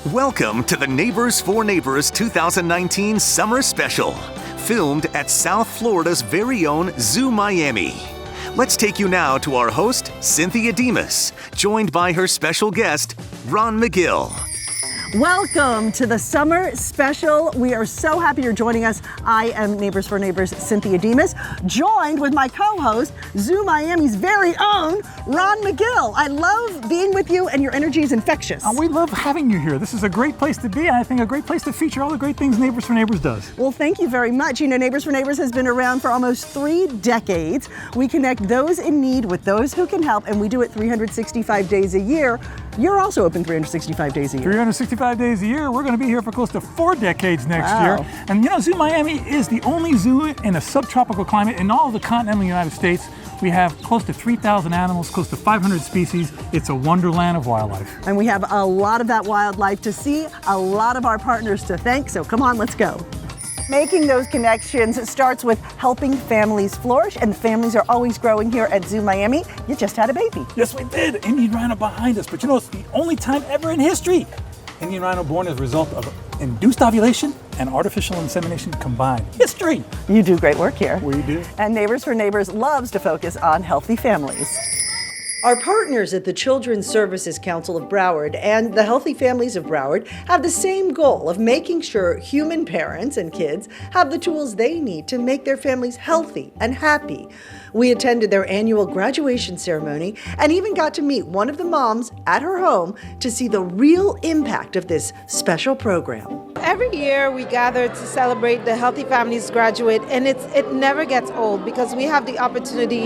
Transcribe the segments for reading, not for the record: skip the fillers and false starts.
Welcome to the Neighbors for Neighbors 2019 Summer Special, filmed at South Florida's very own Zoo Miami. Let's take you now to our host, Cynthia Demas, joined by her special guest, Ron McGill. Welcome to the Summer Special. We are so happy you're joining us. I am Neighbors for Neighbors Cynthia Demas, joined with my co-host, Zoo Miami's very own Ron McGill. I love being with you, and your energy is infectious. We love having you here. This is a great place to be, and I think a great place to feature all the great things Neighbors for Neighbors does. Well, thank you very much. You know, Neighbors for Neighbors has been around for almost 3 decades. We connect those in need with those who can help, and we do it 365 days a year. You're also open 365 days a year. 365 days a year. We're going to be here for close to 4 decades next year. And you know, Zoo Miami is the only zoo in a subtropical climate in all of the continental United States. We have close to 3,000 animals, close to 500 species. It's a wonderland of wildlife. And we have a lot of that wildlife to see, a lot of our partners to thank. So come on, let's go. Making those connections starts with helping families flourish, and families are always growing here at Zoo Miami. You just had a baby. Yes, we did. Indian rhino behind us, but you know, it's the only time ever in history Indian rhino born as a result of induced ovulation and artificial insemination combined. History! You do great work here. We do. And Neighbors for Neighbors loves to focus on healthy families. Our partners at the Children's Services Council of Broward and the Healthy Families of Broward have the same goal of making sure human parents and kids have the tools they need to make their families healthy and happy. We attended their annual graduation ceremony and even got to meet one of the moms at her home to see the real impact of this special program. Every year we gather to celebrate the Healthy Families graduate, and it never gets old because we have the opportunity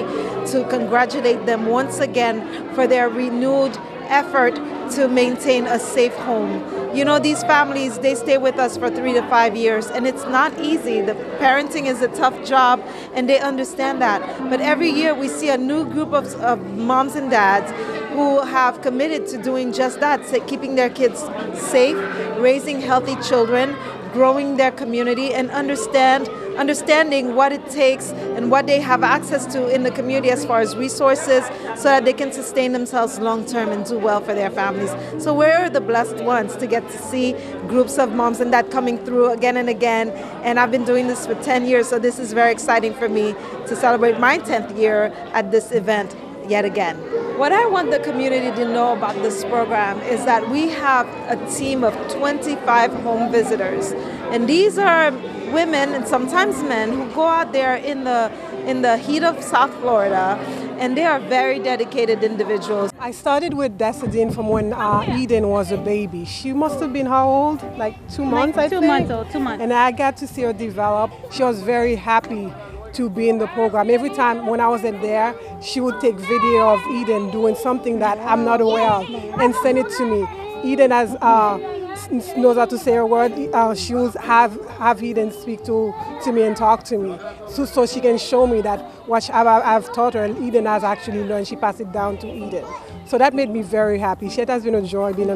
to congratulate them once again for their renewed effort to maintain a safe home. You know, these families, they stay with us for 3 to 5 years, and it's not easy. The parenting is a tough job, and they understand that. But every year we see a new group of moms and dads who have committed to doing just that, keeping their kids safe, raising healthy children, growing their community, and understanding what it takes and what they have access to in the community as far as resources so that they can sustain themselves long term and do well for their families. So we're the blessed ones to get to see groups of moms and dad coming through again and again. And I've been doing this for 10 years, so this is very exciting for me to celebrate my 10th year at this event yet again. What I want the community to know about this program is that we have a team of 25 home visitors. And these are women and sometimes men who go out there in the heat of South Florida, and they are very dedicated individuals. I started with Decidine from when Eden was a baby. She must have been how old? Like 2 months, I think? 2 months old, 2 months. And I got to see her develop. She was very happy to be in the program. Every time when I was in there, she would take video of Eden doing something that I'm not aware of and send it to me. Eden knows how to say a word. She will have Eden speak to me and talk to me, so she can show me that what I've taught her, Eden has actually learned. She passed it down to Eden. So that made me very happy. It has been a joy being in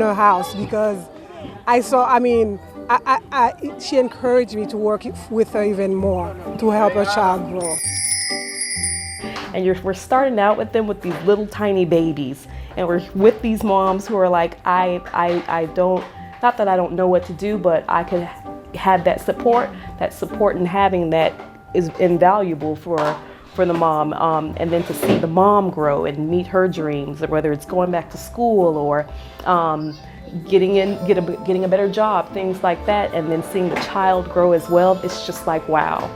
her house because she encouraged me to work with her even more to help her child grow. And we're starting out with them with these little tiny babies. And we're with these moms who are like, I don't, not that I don't know what to do, but I could have that support and having that is invaluable for the mom. And then to see the mom grow and meet her dreams, whether it's going back to school or getting a better job, things like that, and then seeing the child grow as well, it's just like, wow.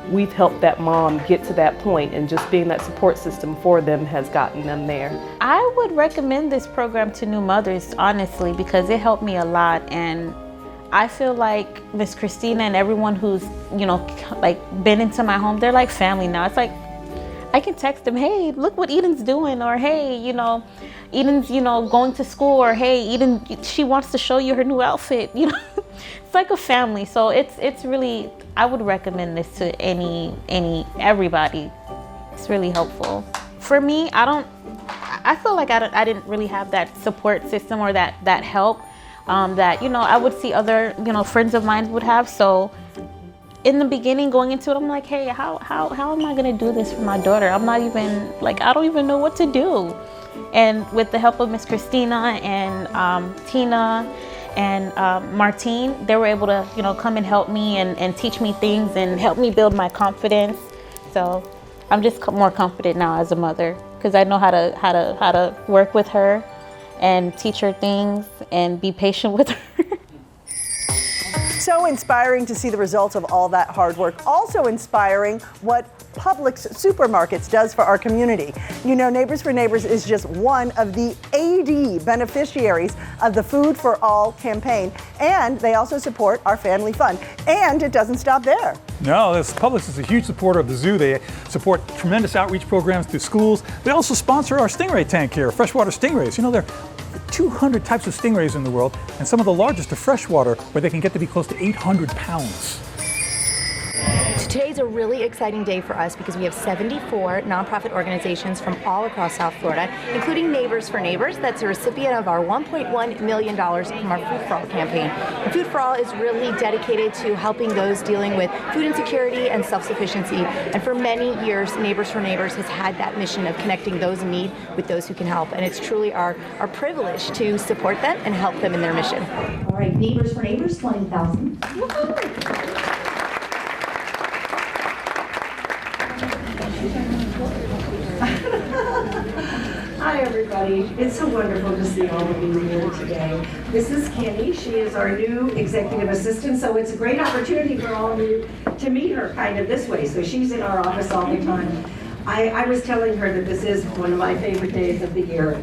We've helped that mom get to that point, and just being that support system for them has gotten them there. I would recommend this program to new mothers, honestly, because it helped me a lot. And I feel like Miss Christina and everyone who's, been into my home, they're like family now. It's like, I can text them, hey, look what Eden's doing, or hey, Eden's, going to school, or hey, Eden, she wants to show you her new outfit, It's like a family. So it's really, I would recommend this to everybody. It's really helpful. For me, I feel like I didn't really have that support system or that help that, I would see other, friends of mine would have. So in the beginning, going into it, I'm like, hey, how am I gonna do this for my daughter? I'm not even, I don't even know what to do. And with the help of Miss Christina and Tina and Martine, they were able to, come and help me and teach me things and help me build my confidence. So I'm just more confident now as a mother because I know how to work with her and teach her things and be patient with her. So inspiring to see the results of all that hard work. Also inspiring what Publix Supermarkets does for our community. Neighbors for Neighbors is just one of the 80 beneficiaries of the Food for All campaign. And they also support our family fund. And it doesn't stop there. No, Publix is a huge supporter of the zoo. They support tremendous outreach programs to schools. They also sponsor our stingray tank here, freshwater stingrays. There are 200 types of stingrays in the world, and some of the largest are freshwater, where they can get to be close to 800 pounds. Today's a really exciting day for us because we have 74 nonprofit organizations from all across South Florida, including Neighbors for Neighbors, that's a recipient of our $1.1 million from our Food for All campaign. And Food for All is really dedicated to helping those dealing with food insecurity and self-sufficiency. And for many years, Neighbors for Neighbors has had that mission of connecting those in need with those who can help. And it's truly our privilege to support them and help them in their mission. All right, Neighbors for Neighbors, 20,000. Hi everybody, it's so wonderful to see all of you here today. This is Kenny, she is our new executive assistant, so it's a great opportunity for all of you to meet her kind of this way. So she's in our office all the time. I was telling her that this is one of my favorite days of the year.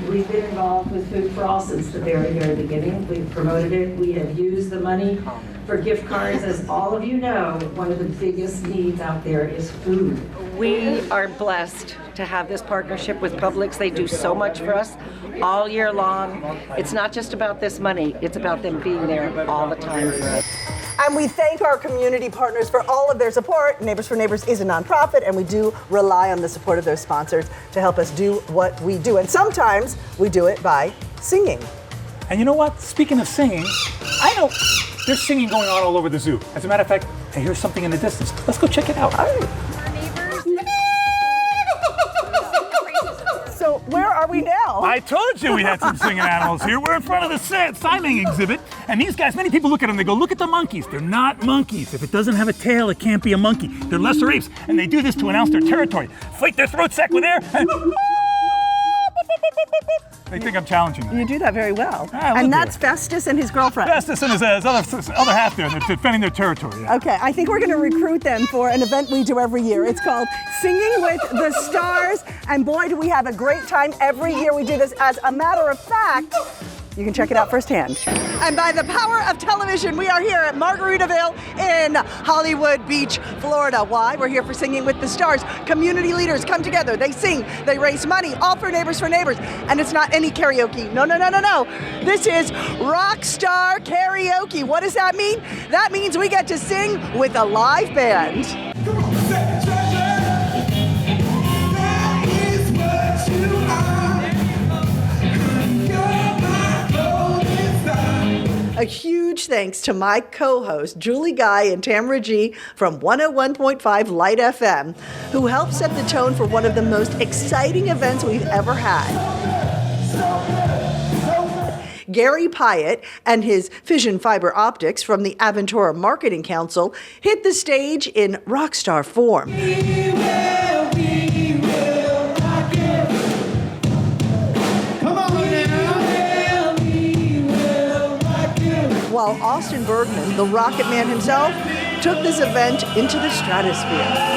We've been involved with Food for All since the very, very beginning. We've promoted it. We have used the money for gift cards. As all of you know, one of the biggest needs out there is food. We are blessed to have this partnership with Publix. They do so much for us all year long. It's not just about this money. It's about them being there all the time for us. And we thank our community partners for all of their support. Neighbors for Neighbors is a nonprofit, and we do rely on the support of those sponsors to help us do what we do. And sometimes we do it by singing. And you know what? Speaking of singing, I know there's singing going on all over the zoo. As a matter of fact, I hear something in the distance. Let's go check it out. All right. So where are we now? I told you we had some singing animals here. We're in front of the signing exhibit. And these guys, many people look at them, they go, look at the monkeys. They're not monkeys. If it doesn't have a tail, it can't be a monkey. They're lesser apes. And they do this to announce their territory. Fight their throat sack with air. And they think I'm challenging them. You do that very well. And that's Festus and his girlfriend. Festus and his other half there. They're defending their territory. Yeah. Okay, I think we're going to recruit them for an event we do every year. It's called Singing with the Stars. And boy, do we have a great time every year we do this. As a matter of fact, you can check it out firsthand. And by the power of television, we are here at Margaritaville in Hollywood Beach, Florida. Why? We're here for Singing with the Stars. Community leaders come together, they sing, they raise money, all for Neighbors for Neighbors. And it's not any karaoke. No. This is rock star karaoke. What does that mean? That means we get to sing with a live band. Come on, say treasure. That is what you are. A huge thanks to my co-hosts, Julie Guy and Tamara G from 101.5 Light FM, who helped set the tone for one of the most exciting events we've ever had. Gary Pyatt and his Fission Fiber Optics from the Aventura Marketing Council hit the stage in rockstar form. While Austin Bergman, the Rocket Man himself, took this event into the stratosphere.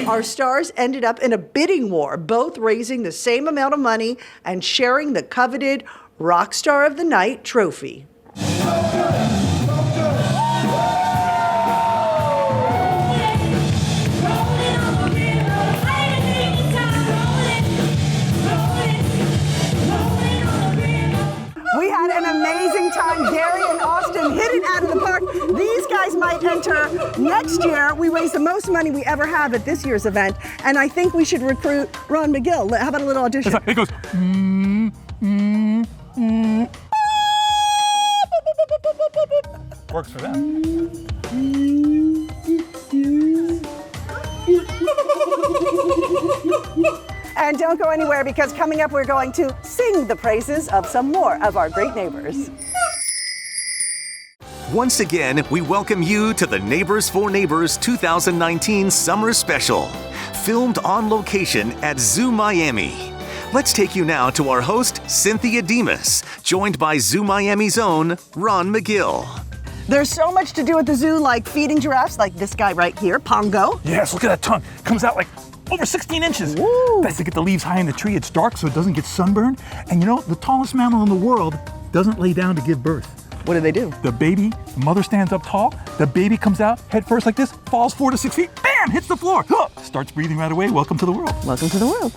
Our stars ended up in a bidding war, both raising the same amount of money and sharing the coveted Rock Star of the Night trophy. We had an amazing time. Gary and Austin hit it out of the park. These guys might enter winter. Next year, we raise the most money we ever have at this year's event, and I think we should recruit Ron McGill. How about a little audition? It goes, Works for them. And don't go anywhere, because coming up we're going to sing the praises of some more of our great neighbors. Once again, we welcome you to the Neighbors for Neighbors 2019 Summer Special, filmed on location at Zoo Miami. Let's take you now to our host, Cynthia Demas, joined by Zoo Miami's own Ron McGill. There's so much to do at the zoo, like feeding giraffes, like this guy right here, Pongo. Yes, look at that tongue. Comes out like over 16 inches. Woo. Best to get the leaves high in the tree. It's dark so it doesn't get sunburned. And you know, the tallest mammal in the world doesn't lay down to give birth. What do? The baby, the mother stands up tall, the baby comes out head first like this, falls 4 to 6 feet, bam, hits the floor. Starts breathing right away. Welcome to the world. Welcome to the world.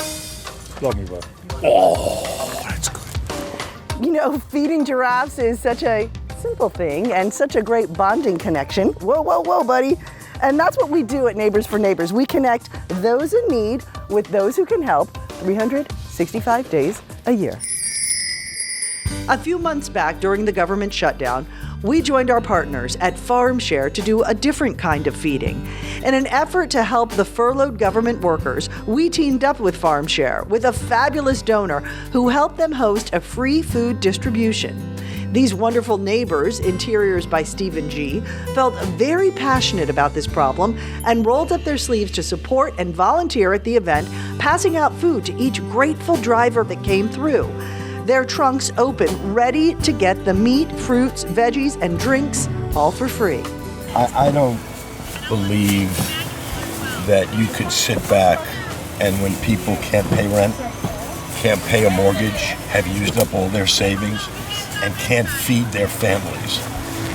Love me, bud. Oh, that's good. You know, feeding giraffes is such a simple thing and such a great bonding connection. Whoa, whoa, whoa, buddy. And that's what we do at Neighbors for Neighbors. We connect those in need with those who can help 365 days a year. A few months back, during the government shutdown, we joined our partners at FarmShare to do a different kind of feeding. In an effort to help the furloughed government workers, we teamed up with FarmShare with a fabulous donor who helped them host a free food distribution. These wonderful neighbors, Interiors by Stephen G., felt very passionate about this problem and rolled up their sleeves to support and volunteer at the event, passing out food to each grateful driver that came through. Their trunks open, ready to get the meat, fruits, veggies, and drinks, all for free. I don't believe that you could sit back and when people can't pay rent, can't pay a mortgage, have used up all their savings, and can't feed their families,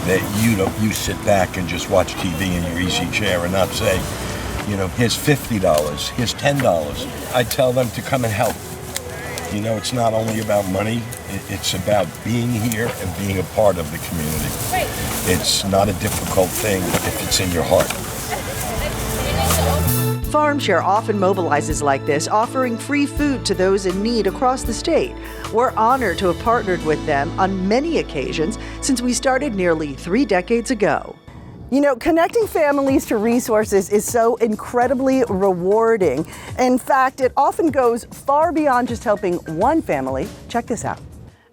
that you sit back and just watch TV in your easy chair and not say, you know, here's $50, here's $10. I tell them to come and help. You know, it's not only about money, it's about being here and being a part of the community. It's not a difficult thing if it's in your heart. FarmShare often mobilizes like this, offering free food to those in need across the state. We're honored to have partnered with them on many occasions since we started nearly 3 decades ago. You know, connecting families to resources is so incredibly rewarding. In fact, it often goes far beyond just helping one family. Check this out.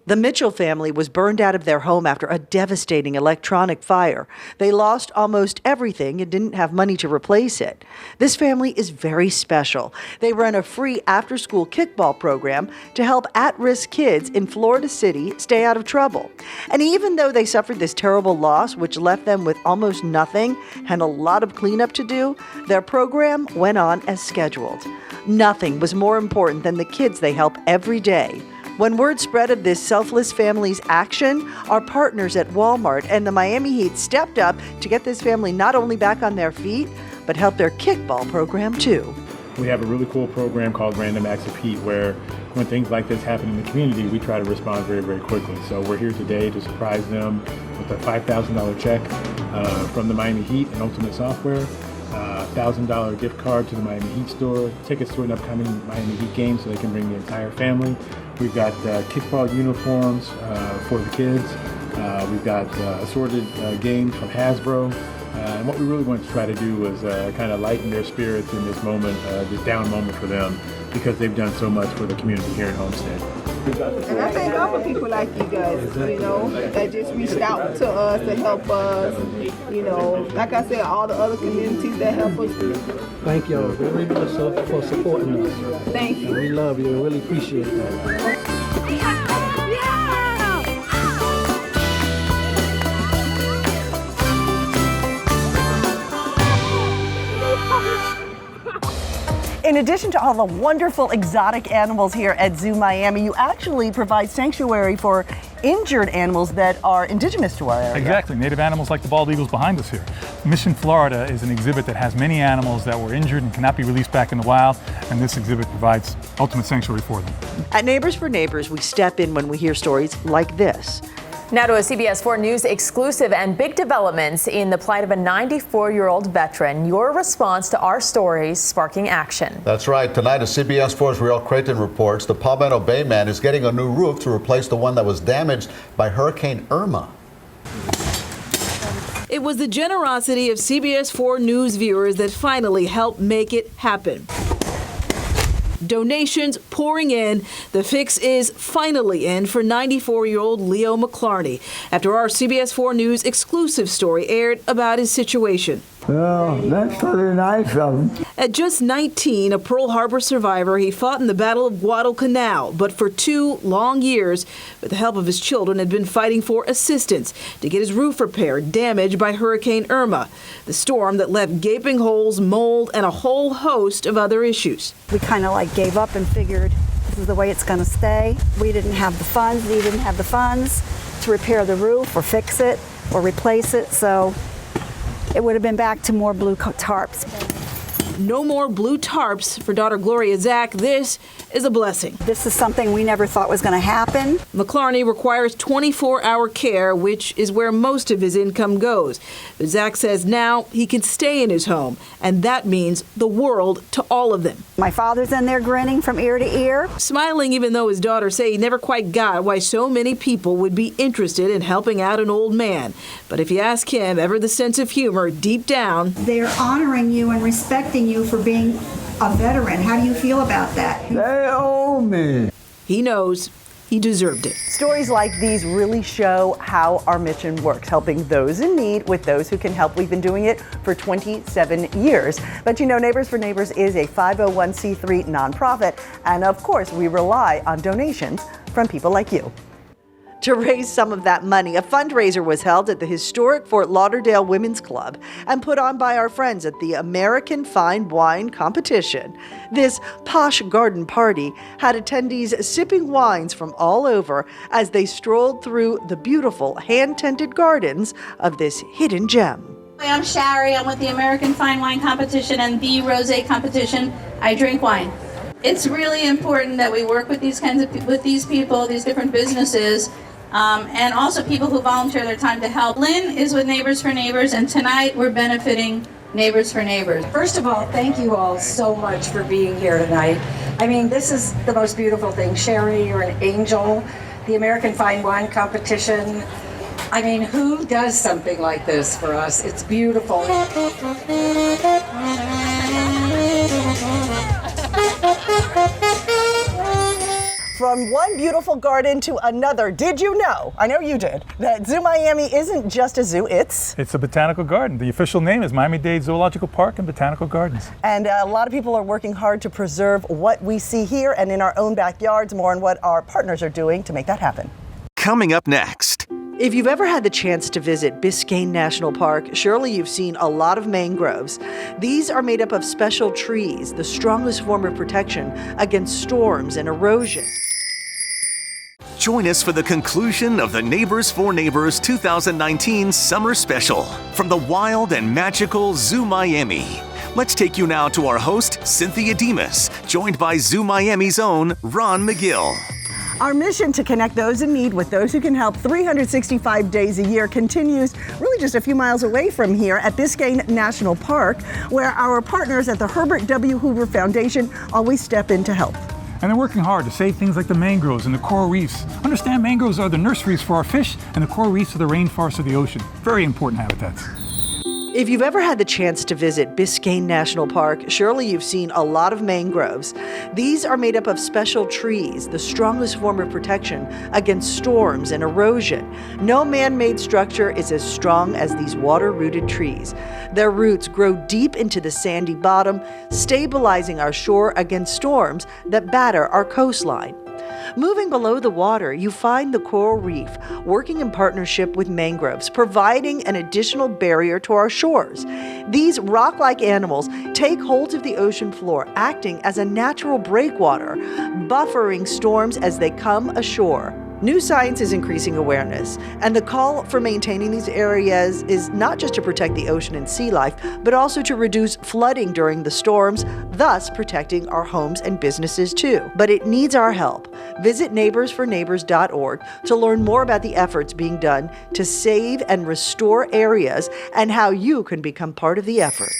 The Mitchell family was burned out of their home after a devastating electronic fire. They lost almost everything and didn't have money to replace it. This family is very special. They run a free after-school kickball program to help at-risk kids in Florida City stay out of trouble. And even though they suffered this terrible loss, which left them with almost nothing and a lot of cleanup to do, their program went on as scheduled. Nothing was more important than the kids they help every day. When word spread of this selfless family's action, our partners at Walmart and the Miami Heat stepped up to get this family not only back on their feet, but help their kickball program too. We have a really cool program called Random Acts of Heat, where when things like this happen in the community, we try to respond very, very quickly. So we're here today to surprise them with a $5,000 check from the Miami Heat and Ultimate Software, $1,000 gift card to the Miami Heat store, tickets to an upcoming Miami Heat game so they can bring the entire family. We've got kickball uniforms for the kids. We've got assorted games from Hasbro. And what we really want to try to do is kind of lighten their spirits in this moment, this down moment for them, because they've done so much for the community here in Homestead. And I thank God for people like you guys, you know, that just reached out to us to help us. You know, like I said, all the other communities that help us. Thank y'all very much for supporting us. Thank you. We love you and really appreciate that. In addition to all the wonderful exotic animals here at Zoo Miami, you actually provide sanctuary for injured animals that are indigenous to our area. Exactly, native animals like the bald eagles behind us here. Mission Florida is an exhibit that has many animals that were injured and cannot be released back in the wild, and this exhibit provides ultimate sanctuary for them. At Neighbors for Neighbors, we step in when we hear stories like this. Now to a CBS 4 News exclusive and big developments in the plight of a 94-year-old veteran. Your response to our stories sparking action. That's right. Tonight, as CBS 4's Riel Creighton reports, the Palmetto Bay man is getting a new roof to replace the one that was damaged by Hurricane Irma. It was the generosity of CBS 4 News viewers that finally helped make it happen. Donations pouring in. The fix is finally in for 94-year-old Leo McClarney after our CBS 4 News exclusive story aired about his situation. Well, that's really nice of him. At just 19, a Pearl Harbor survivor, he fought in the Battle of Guadalcanal, but for 2 long years, with the help of his children, had been fighting for assistance to get his roof repaired, damaged by Hurricane Irma, the storm that left gaping holes, mold, and a whole host of other issues. We kind of gave up and figured this is the way it's going to stay. We didn't have the funds, he didn't have the funds to repair the roof or fix it or replace it, so it would have been back to more blue tarps. No more blue tarps for daughter Gloria Zach. This is a blessing. This is something we never thought was going to happen. McClarney requires 24-hour care, which is where most of his income goes. But Zach says now he can stay in his home, and that means the world to all of them. My father's in there grinning from ear to ear. Smiling even though his daughters say he never quite got why so many people would be interested in helping out an old man. But if you ask him, ever the sense of humor deep down. They're honoring you and respecting you for being a veteran. How do you feel about that? They owe me. He knows he deserved it. Stories like these really show how our mission works, helping those in need with those who can help. We've been doing it for 27 years. But you know, Neighbors for Neighbors is a 501c3 nonprofit, and of course, we rely on donations from people like you. To raise some of that money, a fundraiser was held at the historic Fort Lauderdale Women's Club and put on by our friends at the American Fine Wine Competition. This posh garden party had attendees sipping wines from all over as they strolled through the beautiful hand-tended gardens of this hidden gem. I'm Shari. I'm with the American Fine Wine Competition and the Rosé Competition. I drink wine. It's really important that we work with these people, these different businesses, and also people who volunteer their time to help. Lynn is with Neighbors for Neighbors, and tonight we're benefiting Neighbors for Neighbors. First of all, thank you all so much for being here tonight. I mean, this is the most beautiful thing. Sherry, you're an angel. The American Fine Wine Competition. I mean, who does something like this for us? It's beautiful. From one beautiful garden to another, did you know, I know you did, that Zoo Miami isn't just a zoo, it's a botanical garden. The official name is Miami-Dade Zoological Park and Botanical Gardens. And a lot of people are working hard to preserve what we see here and in our own backyards. More on what our partners are doing to make that happen. Coming up next. If you've ever had the chance to visit Biscayne National Park, surely you've seen a lot of mangroves. These are made up of special trees, the strongest form of protection against storms and erosion. Join us for the conclusion of the Neighbors for Neighbors 2019 Summer Special from the wild and magical Zoo Miami. Let's take you now to our host, Cynthia Demas, joined by Zoo Miami's own Ron McGill. Our mission to connect those in need with those who can help 365 days a year continues really just a few miles away from here at Biscayne National Park, where our partners at the Herbert W. Hoover Foundation always step in to help. And they're working hard to save things like the mangroves and the coral reefs. Understand, mangroves are the nurseries for our fish, and the coral reefs are the rainforests of the ocean. Very important habitats. If you've ever had the chance to visit Biscayne National Park, surely you've seen a lot of mangroves. These are made up of special trees, the strongest form of protection against storms and erosion. No man-made structure is as strong as these water-rooted trees. Their roots grow deep into the sandy bottom, stabilizing our shore against storms that batter our coastline. Moving below the water, you find the coral reef, working in partnership with mangroves, providing an additional barrier to our shores. These rock-like animals take hold of the ocean floor, acting as a natural breakwater, buffering storms as they come ashore. New science is increasing awareness, and the call for maintaining these areas is not just to protect the ocean and sea life, but also to reduce flooding during the storms, thus protecting our homes and businesses too. But it needs our help. Visit neighborsforneighbors.org to learn more about the efforts being done to save and restore areas and how you can become part of the effort.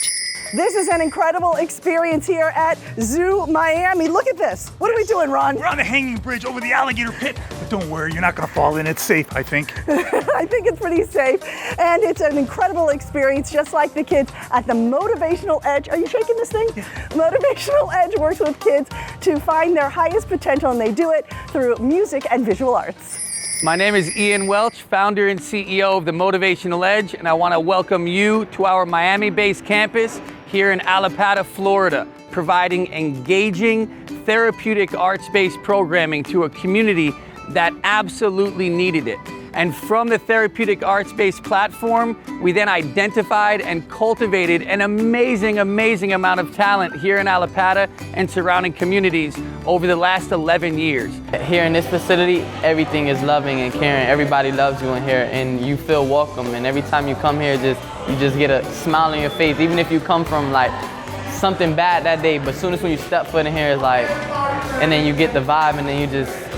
This is an incredible experience here at Zoo Miami. Look at this. What are we doing, Ron? We're on the hanging bridge over the alligator pit. But don't worry, you're not going to fall in. It's safe, I think. I think it's pretty safe. And it's an incredible experience, just like the kids at the Motivational Edge. Are you shaking this thing? Yeah. Motivational Edge works with kids to find their highest potential, and they do it through music and visual arts. My name is Ian Welch, founder and CEO of the Motivational Edge, and I want to welcome you to our Miami-based campus here in Alapata, Florida, providing engaging, therapeutic arts-based programming to a community that absolutely needed it. And from the therapeutic arts-based platform, we then identified and cultivated an amazing amount of talent here in Alapata and surrounding communities over the last 11 years. Here in this facility, everything is loving and caring. Everybody loves you in here and you feel welcome. And every time you come here, you just get a smile on your face. Even if you come from like something bad that day, but as soon as when you step foot in here, it's like, and then you get the vibe, and then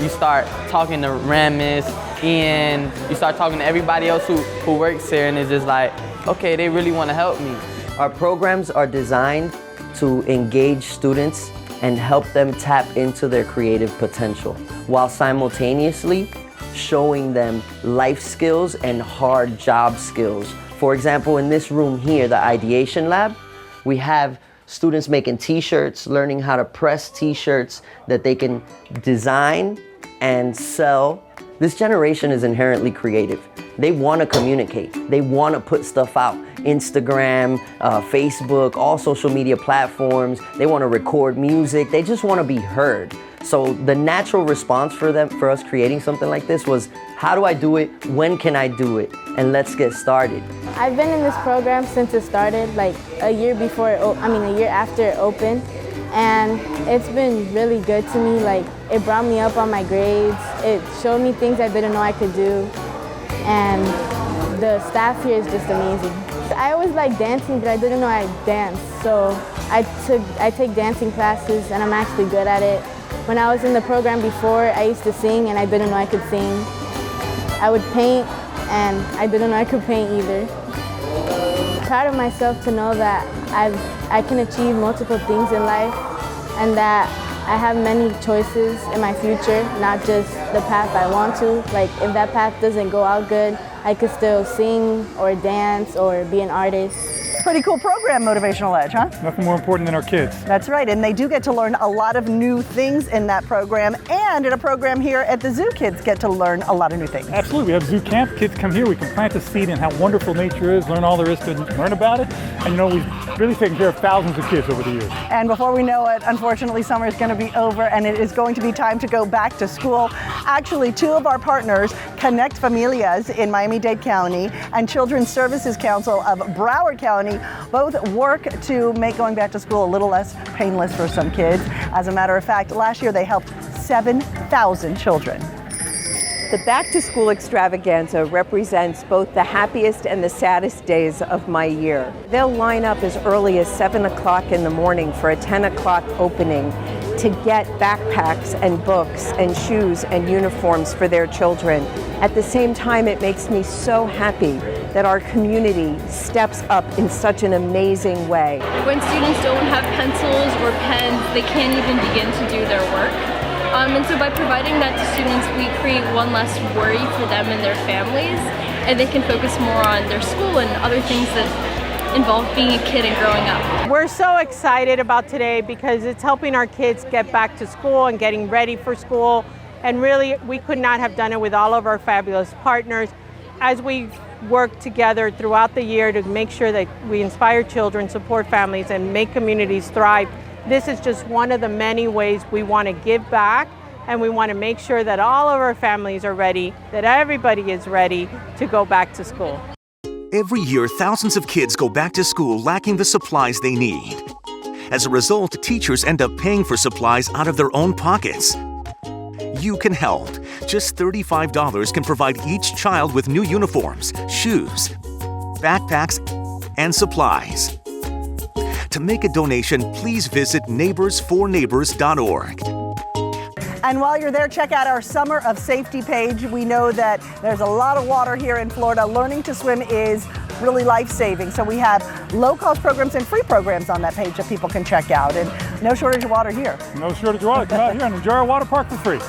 you start talking to Ramis, Ian, you start talking to everybody else who works here, and it's just like, okay, they really want to help me. Our programs are designed to engage students and help them tap into their creative potential, while simultaneously showing them life skills and hard job skills. For example, in this room here, the Ideation Lab, we have students making t-shirts, learning how to press t-shirts that they can design and sell. This generation is inherently creative. They want to communicate. They want to put stuff out. Instagram, Facebook, all social media platforms. They want to record music. They just want to be heard. So the natural response for us creating something like this was, how do I do it? When can I do it? And let's get started. I've been in this program since it started, like a year after it opened. And it's been really good to me. Like, it brought me up on my grades. It showed me things I didn't know I could do. And the staff here is just amazing. I always liked dancing, but I didn't know I danced. So I take dancing classes, and I'm actually good at it. When I was in the program before, I used to sing, and I didn't know I could sing. I would paint, and I didn't know I could paint either. Proud of myself to know that I can achieve multiple things in life, and that I have many choices in my future, not just the path I want to. Like, if that path doesn't go out good, I could still sing or dance or be an artist. Pretty cool program, Motivational Edge, huh? Nothing more important than our kids. That's right, and they do get to learn a lot of new things in that program, and in a program here at the zoo, kids get to learn a lot of new things. Absolutely, we have zoo camp. Kids come here, we can plant the seed in how wonderful nature is, learn all there is to learn about it, and we've really taken care of thousands of kids over the years. And before we know it, unfortunately, summer is going to be over, and it is going to be time to go back to school. Actually, two of our partners, Connect Familias in Miami-Dade County and Children's Services Council of Broward County, both work to make going back to school a little less painless for some kids. As a matter of fact, last year they helped 7,000 children. The Back to School Extravaganza represents both the happiest and the saddest days of my year. They'll line up as early as 7 o'clock in the morning for a 10 o'clock opening to get backpacks and books and shoes and uniforms for their children. At the same time, it makes me so happy that our community steps up in such an amazing way. When students don't have pencils or pens, they can't even begin to do their work. And so by providing that to students, we create one less worry for them and their families, and they can focus more on their school and other things that involve being a kid and growing up. We're so excited about today because it's helping our kids get back to school and getting ready for school. And really, we could not have done it with all of our fabulous partners. As we work together throughout the year to make sure that we inspire children, support families, and make communities thrive, this is just one of the many ways we want to give back, and we want to make sure that all of our families are ready, that everybody is ready to go back to school. Every year, thousands of kids go back to school lacking the supplies they need. As a result, teachers end up paying for supplies out of their own pockets. You can help. Just $35 can provide each child with new uniforms, shoes, backpacks, and supplies. To make a donation, please visit neighborsforneighbors.org. And while you're there, check out our Summer of Safety page. We know that there's a lot of water here in Florida. Learning to swim is really life-saving. So we have low-cost programs and free programs on that page that people can check out. And no shortage of water here. No shortage of water. Come out here and enjoy our water park for free.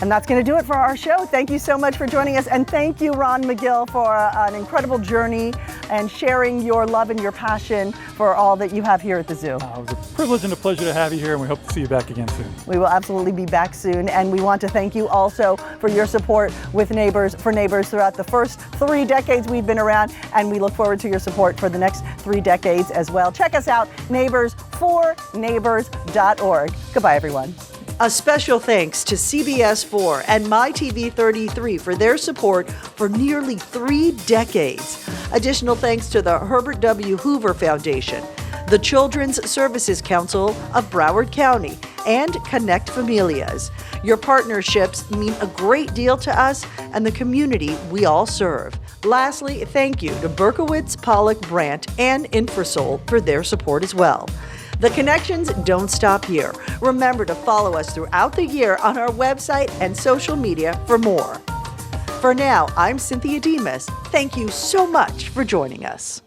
And that's going to do it for our show. Thank you so much for joining us. And thank you, Ron McGill, for an incredible journey and sharing your love and your passion for all that you have here at the zoo. It was a privilege and a pleasure to have you here, and we hope to see you back again soon. We will absolutely be back soon. And we want to thank you also for your support with Neighbors for Neighbors throughout the first 3 decades we've been around. And we look forward to your support for the next 3 decades as well. Check us out, neighborsforneighbors.org. Goodbye, everyone. A special thanks to CBS 4 and MyTV 33 for their support for nearly 3 decades. Additional thanks to the Herbert W. Hoover Foundation, the Children's Services Council of Broward County, and Connect Familias. Your partnerships mean a great deal to us and the community we all serve. Lastly, thank you to Berkowitz, Pollock, Brandt, and Infrasol for their support as well. The connections don't stop here. Remember to follow us throughout the year on our website and social media for more. For now, I'm Cynthia Demas. Thank you so much for joining us.